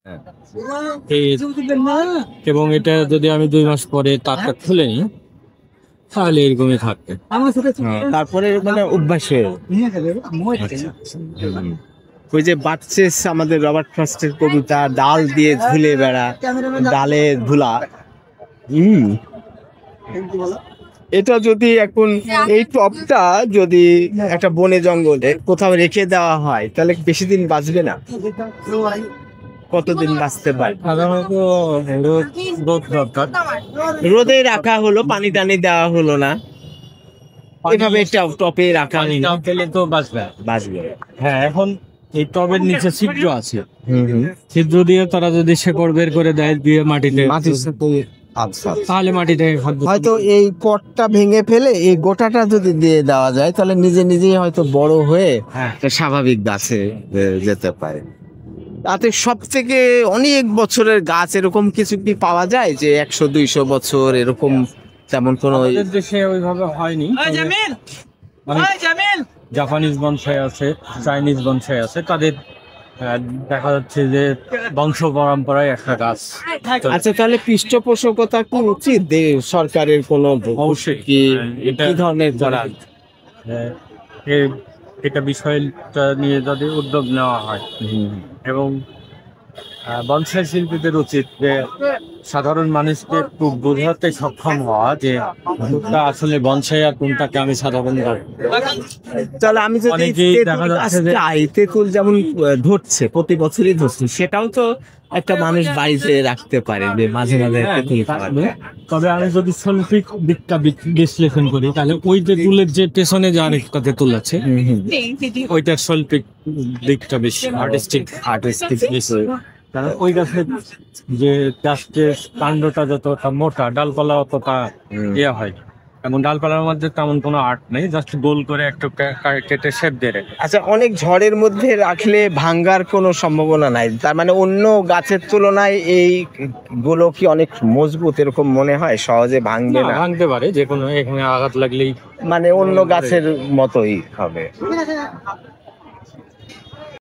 হ্যাঁ। এবং এটা যদি আমি 2 মাস পরে তারটা খুলে নিই তাহলে এরকমই থাকবে। তারপরে মানে অভ্যাস হয়ে ওই যে বার্চেস আমাদের রবার্ট ফ্রস্টের কবিতা ডাল দিয়ে ঝুলে বেড়া ডালে ঝুলা। এটা যদি এখন এই টপটা যদি একটা বনে জঙ্গলে কোথাও রেখে দেওয়া হয় তাহলে বেশি দিন বাঁচবে না, কতদিন বাঁচতে পারে? সাধারণত রোদ দরকার। রোদে রাখা হলো, পানি টানি দেওয়া হলো না, এভাবে টপে রাখা পেলে তো বাঁচবে। বাঁচবে। হ্যাঁ, এখন এই টবের নিচে ছিদ্র আছে, ছিদ্র দিয়ে তারা যদি শেকড় বের করে দেয় দিয়ে মাটির সাথে, আচ্ছা তাহলে মাটিতে হয়তো এই পটটা ভেঙে ফেলে এই গোটাটা যদি দিয়ে দেওয়া যায় তাহলে নিজে নিজেই হয়তো বড় হয়ে একটা স্বাভাবিক গাছে যেতে পারে। তাতে সব থেকে অনেক বছরের গাছ এরকম কিছু কি পাওয়া যায় যে 100-200 বছর এরকম? তেমন কোনো আমাদের দেশে ওইভাবে হয়নি। জাপানিজ বনসাই আছে, চাইনিজ বনসাই আছে, তাদের দেখা যাচ্ছে যে বংশ পরম্পরায় একটা গাছ। আচ্ছা, তাহলে পৃষ্ঠপোষকতা কি উচিত সরকারের কোনো? অবশ্যই কি ধরনের করা? এটা বিষয়টা নিয়ে যদি উদ্যোগ নেওয়া হয় এবং বনসাই শিল্পীদের উচিত যে সাধারণ মানুষকে একটু বোঝাতে সক্ষম হওয়া যে কোনটা আসলে বনসাই আর কোনটাকে আমি সাধারণ গাছ। তাহলে আমি যদি অনেকেই দেখা যাচ্ছে যে তেঁতুল যেমন ধরছে প্রতি বছরই ধরছে, সেটাও তো একটা মানুষ বাড়িতে রাখতে পারে যে মাঝে মাঝে তেঁতুল খাওয়া যায়। তবে আমি যদি শৈল্পিক দিকটা বিশ্লেষণ করি তাহলে ওই তেঁতুলের যে পেছনে যে আরেকটা তেঁতুল আছে ওইটার শৈল্পিক দিকটা বেশি আর্টিস্টিক বেশি। কারণ ওই গাছের যে গাছের কাণ্ডটা যতটা মোটা, ডালপালা অতটা ইয়ে হয়, এবং ডালপালার মধ্যে তেমন কোনো আর্ট নেই, জাস্ট গোল করে একটু কেটে শেপ দিয়ে রেখে। আচ্ছা, অনেক ঝড়ের মধ্যে রাখলে ভাঙ্গার কোনো সম্ভাবনা নাই? তার মানে অন্য গাছের তুলনায় এই গুলো কি অনেক মজবুত এরকম মনে হয়? সহজে ভাঙবে না? ভাঙতে পারে, যে কোনো এখানে আঘাত লাগলেই মানে অন্য গাছের মতোই হবে।